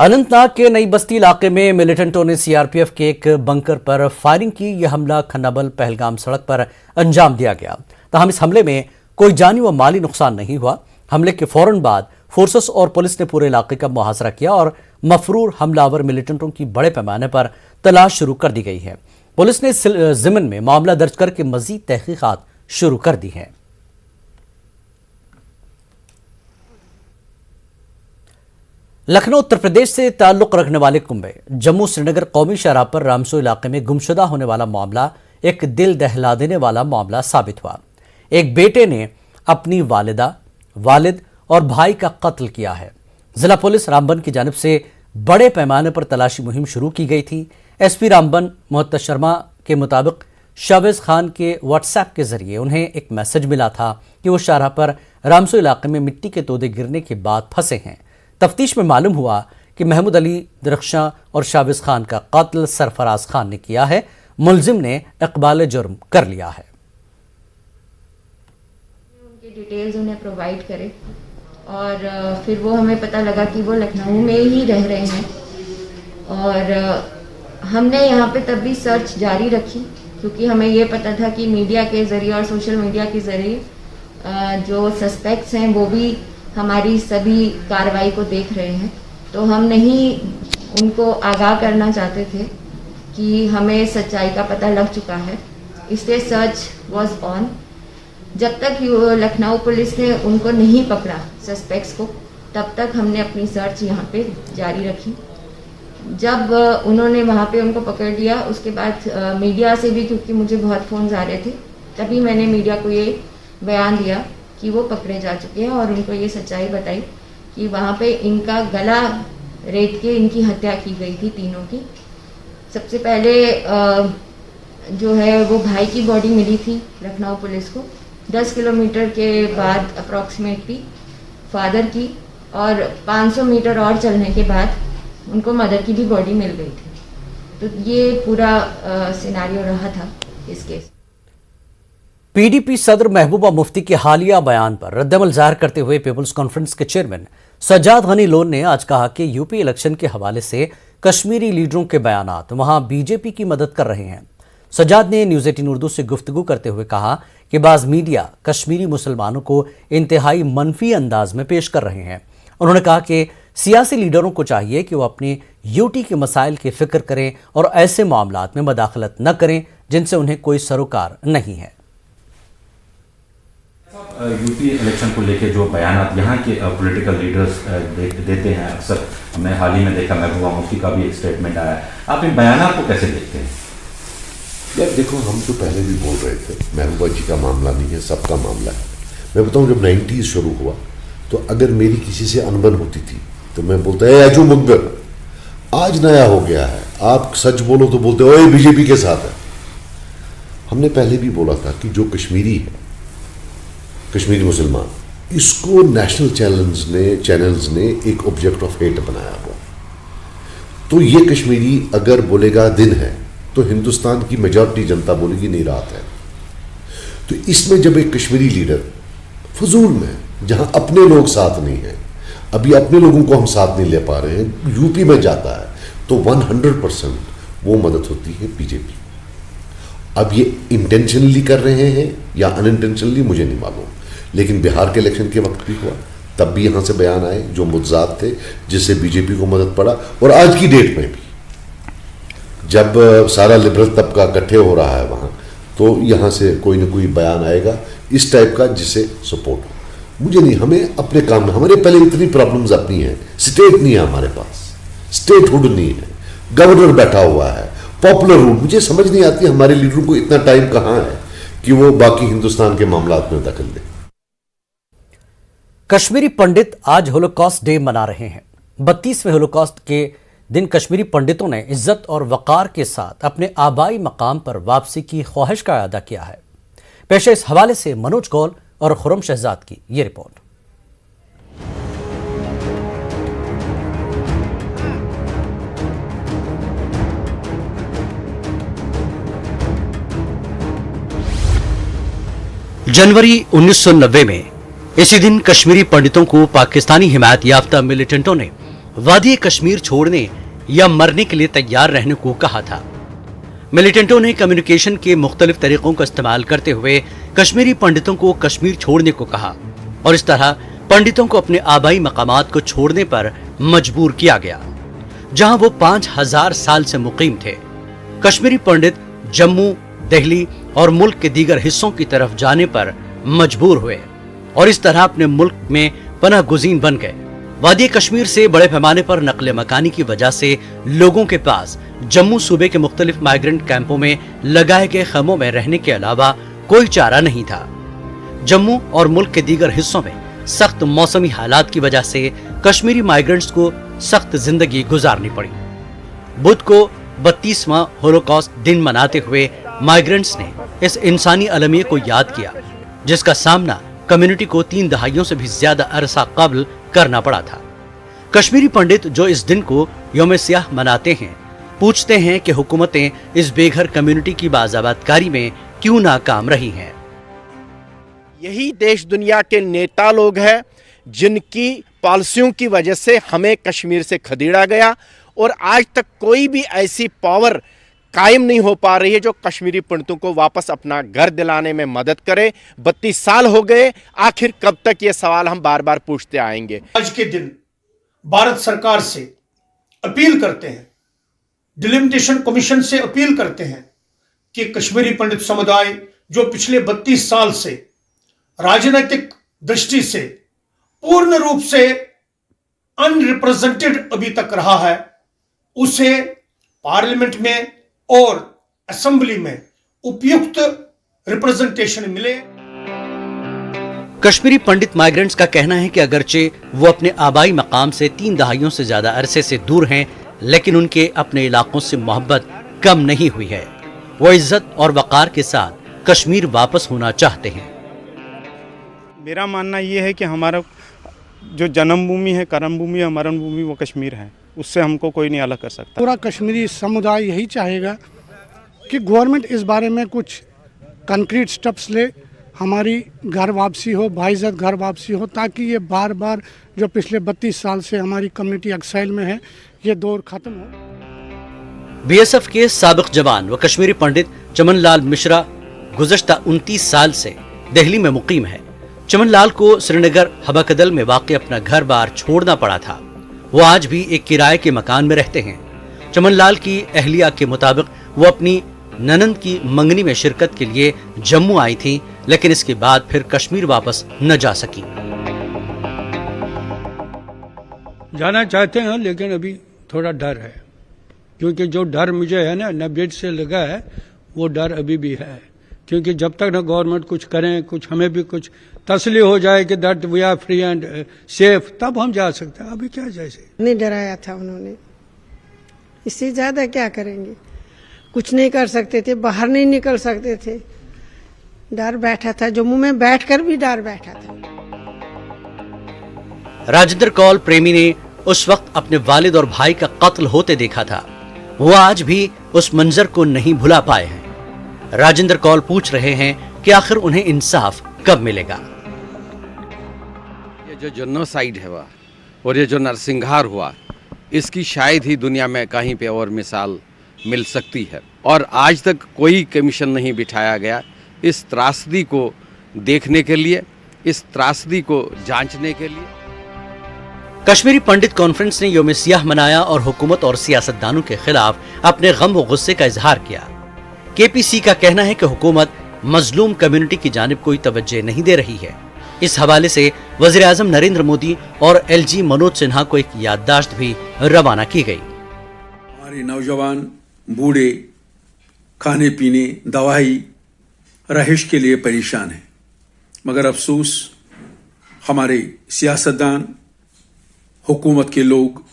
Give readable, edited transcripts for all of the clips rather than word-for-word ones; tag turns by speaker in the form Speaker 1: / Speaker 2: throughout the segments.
Speaker 1: अनंतनाग के नई बस्ती इलाके में मिलिटेंटों ने सीआरपीएफ के एक बंकर पर फायरिंग की। यह हमला खन्नाबल पहलगाम सड़क पर अंजाम दिया गया। ताहम इस हमले में कोई जानी व माली नुकसान नहीं हुआ। हमले के फौरन बाद फोर्सेस और पुलिस ने पूरे इलाके का मुहासरा किया और मफरूर हमलावर मिलिटेंटों की बड़े पैमाने पर तलाश शुरू कर दी गई है। पुलिस ने इस ज़िम्न में मामला दर्ज करके मजीद तहकीकात शुरू कर दी है। लखनऊ उत्तर प्रदेश से ताल्लुक रखने वाले कुंभे जम्मू श्रीनगर कौमी शाहराह पर रामसो इलाके में गुमशुदा होने वाला मामला एक दिल दहला देने वाला मामला साबित हुआ। एक बेटे ने अपनी वालिदा, वालिद और भाई का कत्ल किया है। जिला पुलिस रामबन की जानिब से बड़े पैमाने पर तलाशी मुहिम शुरू की गई थी। एसपी रामबन मोहतज शर्मा के मुताबिक शावेज खान के व्हाट्सएप के जरिए उन्हें एक मैसेज मिला था कि वो शाहराह पर रामसो इलाके में मिट्टी के तोदे गिरने के बाद फंसे हैं। तफ्तीश में मालूम हुआ कि महमूद अली दरख्शां और शावेज खान का कत्ल सरफराज खान ने किया है। मुलजिम ने इकबाल जुर्म कर लिया है।
Speaker 2: उनकी डिटेल्स उन्हें प्रोवाइड करें और फिर वो हमें पता लगा कि वो लखनऊ में ही रह रहे हैं और हमने यहाँ पे तब भी सर्च जारी रखी क्योंकि हमें ये पता था कि मीडिया के ज़रिए और सोशल मीडिया के ज़रिए जो सस्पेक्ट्स हैं वो भी हमारी सभी कार्रवाई को देख रहे हैं। तो हम नहीं उनको आगाह करना चाहते थे कि हमें सच्चाई का पता लग चुका है, इसलिए सर्च वाज ऑन। जब तक लखनऊ पुलिस ने उनको नहीं पकड़ा सस्पेक्ट्स को, तब तक हमने अपनी सर्च यहाँ पे जारी रखी। जब उन्होंने वहाँ पे उनको पकड़ लिया उसके बाद मीडिया से भी, क्योंकि मुझे बहुत फ़ोन्स आ रहे थे, तभी मैंने मीडिया को ये बयान दिया कि वो पकड़े जा चुके हैं और उनको ये सच्चाई बताई कि वहाँ पे इनका गला रेत के इनकी हत्या की गई थी, तीनों की। सबसे पहले जो है वो भाई की बॉडी मिली थी लखनऊ पुलिस को, 10 किलोमीटर के बाद अप्रॉक्सीमेटली फादर की, और 500 मीटर और चलने के बाद उनको मदर की भी बॉडी मिल गई थी। तो ये पूरा सिनेरियो रहा था इस केस।
Speaker 1: पीडीपी सदर महबूबा मुफ्ती के हालिया बयान पर रद्दमल जाहिर करते हुए पीपल्स कॉन्फ्रेंस के चेयरमैन सज्जाद गनी लोन ने आज कहा कि यूपी इलेक्शन के हवाले से कश्मीरी लीडरों के बयानात वहां बीजेपी की मदद कर रहे हैं। सज्जाद ने न्यूज़ 18 उर्दू से गुफ्तगू करते हुए कहा कि बाज़ मीडिया कश्मीरी मुसलमानों को इंतहाई मनफी अंदाज में पेश कर रहे हैं। उन्होंने कहा कि सियासी लीडरों को चाहिए कि वो अपने यूटी के मसाइल की फिक्र करें और ऐसे मामलात में मदाखलत न करें जिनसे उन्हें कोई सरोकार नहीं है।
Speaker 3: यूपी इलेक्शन को लेकर जो बयान यहाँ के पॉलिटिकल लीडर्स देते हैं, अक्सर हमने हाल ही में देखा महबूबा मुफ्ती का भी एक स्टेटमेंट आया। आप इन बयान को कैसे देखते हैं?
Speaker 4: यार देखो, हम तो पहले भी बोल रहे थे महबूबा जी का मामला नहीं है, सबका मामला है। मैं बताऊं, जब 90s शुरू हुआ तो अगर मेरी किसी से अनबन होती थी तो मैं बोलता है अजू मुकबर। आज नया हो गया है, आप सच बोलो तो बोलते हो बीजेपी के साथ है। हमने पहले भी बोला था कि जो कश्मीरी है, कश्मीरी मुसलमान, इसको नेशनल चैनल्स ने एक ऑब्जेक्ट ऑफ हेट बनाया हुआ। तो ये कश्मीरी अगर बोलेगा दिन है तो हिंदुस्तान की मेजॉरिटी जनता बोलेगी नहीं रात है। तो इसमें जब एक कश्मीरी लीडर फजूल में, जहां अपने लोग साथ नहीं है, अभी अपने लोगों को हम साथ नहीं ले पा रहे हैं, यूपी में जाता है तो 100% वो मदद होती है बीजेपी। अब ये इंटेंशनली कर रहे हैं या अनइंटेंशनली मुझे नहीं मालूम, लेकिन बिहार के इलेक्शन के वक्त भी हुआ, तब भी यहाँ से बयान आए जो मुद्दात थे जिससे बीजेपी को मदद पड़ा। और आज की डेट में भी जब सारा लिबरल तबका इकट्ठे हो रहा है वहाँ, तो यहाँ से कोई ना कोई बयान आएगा इस टाइप का जिससे सपोर्ट हो। मुझे नहीं, हमें अपने काम में, हमारे पहले इतनी प्रॉब्लम्स अपनी हैं, स्टेट नहीं है हमारे पास, स्टेट हुड नहीं है, गवर्नर बैठा हुआ है, पॉपुलर रूल। मुझे समझ नहीं आती हमारे लीडरों को इतना टाइम कहाँ है कि वो बाकी हिंदुस्तान के मामलात में दखल दे।
Speaker 1: कश्मीरी पंडित आज होलोकॉस्ट डे मना रहे हैं। 32वें होलोकॉस्ट के दिन कश्मीरी पंडितों ने इज्जत और वकार के साथ अपने आबाई मकाम पर वापसी की ख्वाहिश का अदा किया है। पेश इस हवाले से मनोज कौल और खुरम शहजाद की ये रिपोर्ट। जनवरी 1990 में इसी दिन कश्मीरी पंडितों को पाकिस्तानी हिमायत याफ्ता मिलिटेंटों ने वादी कश्मीर छोड़ने या मरने के लिए तैयार रहने को कहा था। मिलिटेंटों ने कम्युनिकेशन के मुख्तलिफ तरीकों का इस्तेमाल करते हुए कश्मीरी पंडितों को कश्मीर छोड़ने को कहा और इस तरह पंडितों को अपने आबाई मकामात को छोड़ने पर मजबूर किया गया, जहां वो 5000 साल से मुकीम थे। कश्मीरी पंडित जम्मू, दिल्ली और मुल्क के दीगर हिस्सों की तरफ जाने पर मजबूर हुए और इस तरह अपने मुल्क में पनाह गुज़ीन बन गए। वादी कश्मीर से बड़े पैमाने पर नकल मकानी की वजह से लोगों के पास जम्मू सूबे के मुख्तलिफ माइग्रेंट कैंपों में लगाए गए खैमों में रहने के अलावा कोई चारा नहीं था। जम्मू और मुल्क के दीगर हिस्सों में सख्त मौसमी हालात की वजह से कश्मीरी माइग्रेंट्स को सख्त जिंदगी गुजारनी पड़ी। बुध को 32वां होलोकॉस्ट दिन मनाते हुए माइग्रेंट्स ने इस इंसानी अलमिये को याद किया, जिसका सामना कम्युनिटी को 3 दहाइयों से भी ज्यादा अरसा कबल करना पड़ा था। कश्मीरी पंडित जो इस दिन को यौम सियाह मनाते हैं, पूछते हैं कि हुकूमतें इस बेघर कम्युनिटी की बाज़ाबातकारी में क्यों नाकाम रही हैं।
Speaker 5: यही देश दुनिया के नेता लोग हैं जिनकी पॉलिसियों की वजह से हमें कश्मीर से खदेड़ा गया और आज तक कोई भी ऐसी पावर कायम नहीं हो पा रही है जो कश्मीरी पंडितों को वापस अपना घर दिलाने में मदद करे। 32 साल हो गए, आखिर कब तक ये सवाल हम बार बार पूछते आएंगे।
Speaker 6: आज के दिन भारत सरकार से अपील करते हैं, डिलिमिटेशन कमीशन से अपील करते हैं कि कश्मीरी पंडित समुदाय जो पिछले 32 साल से राजनीतिक दृष्टि से पूर्ण रूप से अनरिप्रेजेंटेड अभी तक रहा है, उसे पार्लियामेंट में और असेंबली में उपयुक्त रिप्रेजेंटेशन मिले।
Speaker 1: कश्मीरी पंडित माइग्रेंट्स का कहना है कि अगरचे वो अपने आबाई मकाम से 3 दहाइयों से ज्यादा अरसे से दूर हैं, लेकिन उनके अपने इलाकों से मोहब्बत कम नहीं हुई है। वो इज्जत और वकार के साथ कश्मीर वापस होना चाहते हैं।
Speaker 7: मेरा मानना ये है कि हमारा जो जन्मभूमि है, कर्मभूमि है, मरण भूमि वो कश्मीर है, उससे हमको कोई नहीं अलग कर सकता।
Speaker 8: पूरा कश्मीरी समुदाय यही चाहेगा कि गवर्नमेंट इस बारे में कुछ कंक्रीट स्टेप्स ले, हमारी घर वापसी हो, बाइज्जत घर वापसी हो, ताकि ये बार बार जो पिछले 32 साल से हमारी कम्युनिटी एक्साइल में है, ये दौर खत्म हो।
Speaker 1: बीएसएफ के साबिक जवान व कश्मीरी पंडित चमन लाल मिश्रा गुज़श्ता 29 साल से दिल्ली में मुकीम है। चमन लाल को श्रीनगर हबाकदल में वाक़ अपना घर बार छोड़ना पड़ा था। वो आज भी एक किराए के मकान में रहते हैं। चमन लाल की अहलिया के मुताबिक वो अपनी ननंद की मंगनी में शिरकत के लिए जम्मू आई थी, लेकिन इसके बाद फिर कश्मीर वापस न जा सकी।
Speaker 9: जाना चाहते हैं लेकिन अभी थोड़ा डर है, क्योंकि जो डर मुझे है ना 90 से लगा है, वो डर अभी भी है। क्योंकि जब तक ना गवर्नमेंट कुछ करें, कुछ हमें भी कुछ तसली हो जाए कि that we are free and safe, तब हम जा सकते हैं। अभी क्या जैसे
Speaker 10: नहीं डराया था उन्होंने, इससे ज्यादा क्या करेंगे। कुछ नहीं कर सकते थे, बाहर नहीं निकल सकते थे, डर बैठा था। जम्मू में बैठकर भी डर बैठा था।
Speaker 1: राजेंद्र कौल प्रेमी ने उस वक्त अपने वालिद और भाई का कत्ल होते देखा था। वो आज भी उस मंजर को नहीं भुला पाए हैं। राजेंद्र कौल पूछ रहे हैं कि आखिर उन्हें इंसाफ कब मिलेगा।
Speaker 11: ये जो जेनोसाइड है और ये जो नरसंहार हुआ, इसकी शायद ही दुनिया में कहीं पे और मिसाल मिल सकती है, और आज तक कोई कमीशन नहीं बिठाया गया इस त्रासदी को देखने के लिए, इस त्रासदी को जांचने के लिए।
Speaker 1: कश्मीरी पंडित कॉन्फ्रेंस ने यौम सियाह मनाया और हुकूमत और सियासतदानों के खिलाफ अपने गम व गुस्से का इजहार किया। केपीसी का कहना है कि हुकूमत मजलूम कम्युनिटी की जानिब कोई तवज्जो नहीं दे रही है। इस हवाले से वज़ीर आज़म नरेंद्र मोदी और एलजी मनोज सिन्हा को एक याददाश्त भी रवाना की गई।
Speaker 12: हमारे नौजवान बूढ़े खाने पीने, दवाई, रहिश के लिए परेशान हैं, मगर अफसोस हमारे सियासतदान, हुकूमत के लोग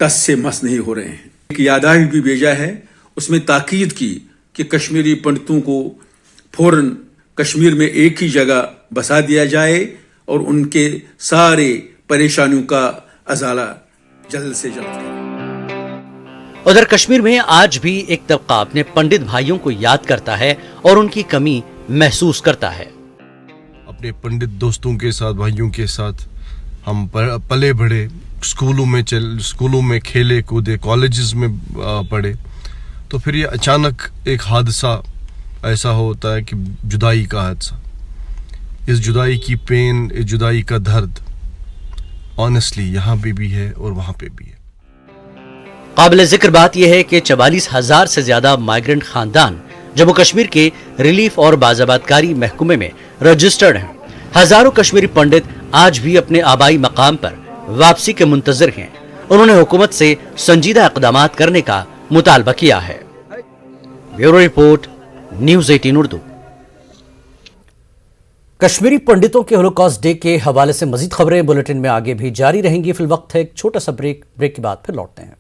Speaker 12: टस से मस नहीं हो रहे हैं। एक याददाश्त भी भेजा है, उसमें ताकीद की कि कश्मीरी पंडितों को फौरन कश्मीर में एक ही जगह बसा दिया जाए और उनके सारे परेशानियों का अजाला जल्द से जल्द करें।
Speaker 1: उधर कश्मीर में आज भी एक तबका अपने पंडित भाइयों को याद करता है और उनकी कमी महसूस करता है।
Speaker 13: अपने पंडित दोस्तों के साथ, भाइयों के साथ हम पले बढ़े, स्कूलों में खेले कूदे, कॉलेजेस में पढ़े, तो फिर ये अचानक एक हादसा ऐसा होता है कि जुदाई का हादसा, इस जुदाई की पेन, इस जुदाई का दर्द ऑनेस्टली यहाँ पे भी है और वहाँ पे भी है।
Speaker 1: काबिल जिक्र बात यह है कि 44,000 से ज्यादा माइग्रेंट खानदान जम्मू कश्मीर के रिलीफ और बाज़ाबातकारी महकमे में रजिस्टर्ड हैं। हजारों कश्मीरी पंडित आज भी अपने आबाई मकाम पर वापसी के मुंतजर हैं। उन्होंने हुकूमत से संजीदा इक़दाम करने का मुतालबा किया है। Bureau report, news 18 Urdu. Kashmiri पंडितों के होलोकॉस्ट डे के हवाले से मजीद खबरें बुलेटिन में आगे भी जारी रहेंगी। फिलवक्त है एक छोटा सा ब्रेक के बाद फिर लौटते हैं।